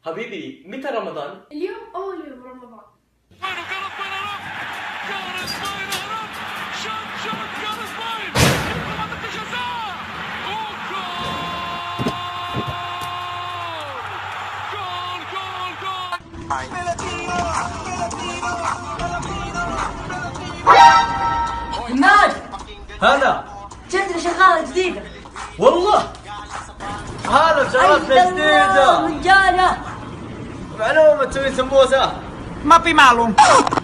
حبيبي متى رمضان؟ اليوم أول يوم رمضان. حماد، هلا جت لي شغالة جديدة. والله هلا شغلتنا جديدة رجالة. معلومة تسوي سموسة. ما في معلوم.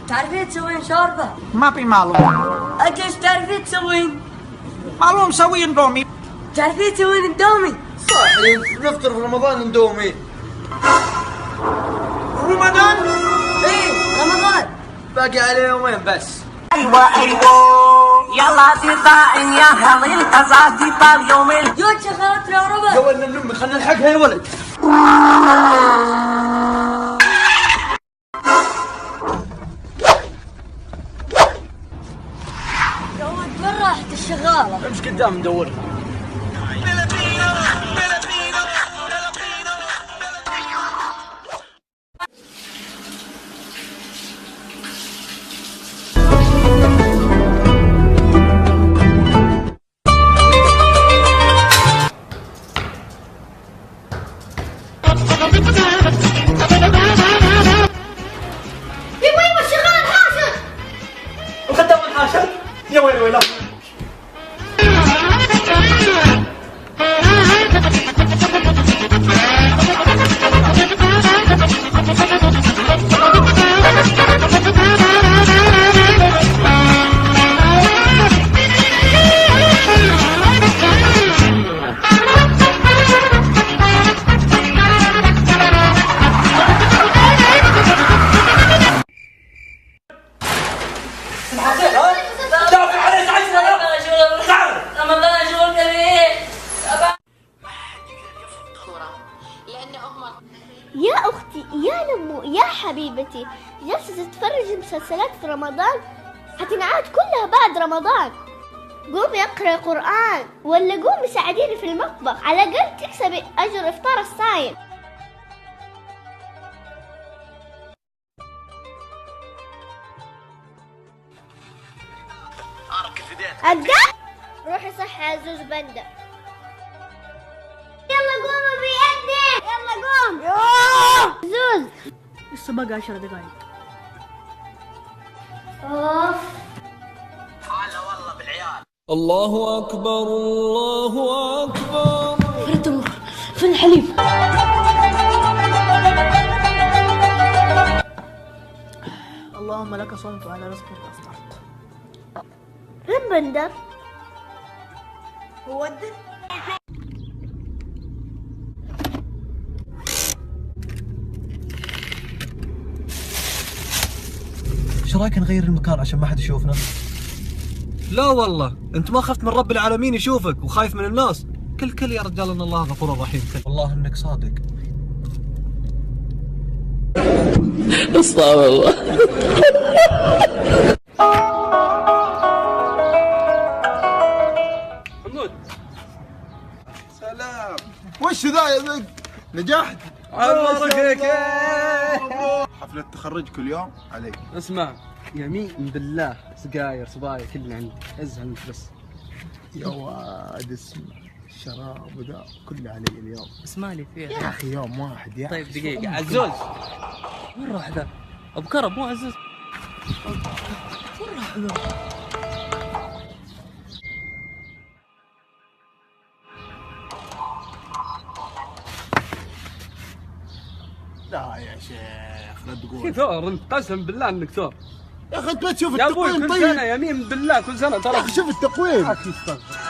تعرفين تسوين شوربة؟ ما في معلوم. أنت ايش تعرفين تسوين؟ معلوم مسوي اندومي. تعرفين تسوين اندومي؟ صح نفطر في رمضان اندومي. رمضان؟ ايه رمضان. باقي عليه يومين بس. ايوه يلا تطاعن يا هضيل قصاتي طال يومين. يوم شغالتنا يا وربع. ولد الأم خلنا نلحقها يا ولد. يا ولد وين راحت الشغالة؟ امش قدام ندورها. وخدام الحاشر يا ويلي ويلا. يا أختي يا نمو يا حبيبتي، جالسة تتفرجي مسلسلات في رمضان؟ حتنعاد كلها بعد رمضان. قومي اقرأي قرآن ولا قومي ساعديني في المطبخ، على الأقل تكسبي أجر إفطار الصايم. أقدر؟ روحي صحي عزوز بندر. يلا قوموا بيدك، يلا قوم. زوز لسه باقي 10 دقايق. اوف. هلا والله بالعيال. الله أكبر الله أكبر. فين تمر؟ فين الحليب؟ اللهم لك صمت وعلى رزقك أفطرت. فين بندر؟ هو ده؟ ايش رايك نغير المكان عشان ما حد يشوفنا؟ لا والله أنت ما خفت من رب العالمين يشوفك وخايف من الناس. كل يا رجال إن الله غفور رحيم. والله انك صادق. استغفر الله. حمود سلام. وش ذا يا ذق؟ نجحت؟ عمرك حفلة تخرجك اليوم علي. اسمع يمين بالله سجاير صبايا كلنا عندي ازهل انت بس. يا واد اسمع، الشراب وذا كله علي اليوم. اسمع لي فيها يا اخي يوم واحد يا طيب أخي. دقيقة عزوز وين راح ذا؟ ابو كرم مو عزوز. وين راح ذا؟ لا يا شيخ لا تقول. كيف ثور انت قسم بالله انك ثور. يا اخي انت ما تشوف يا ابوي التقويم كل طيب. سنة يمين بالله كل سنة يا ترى. اخي شوف التقويم. أكيد استغفر.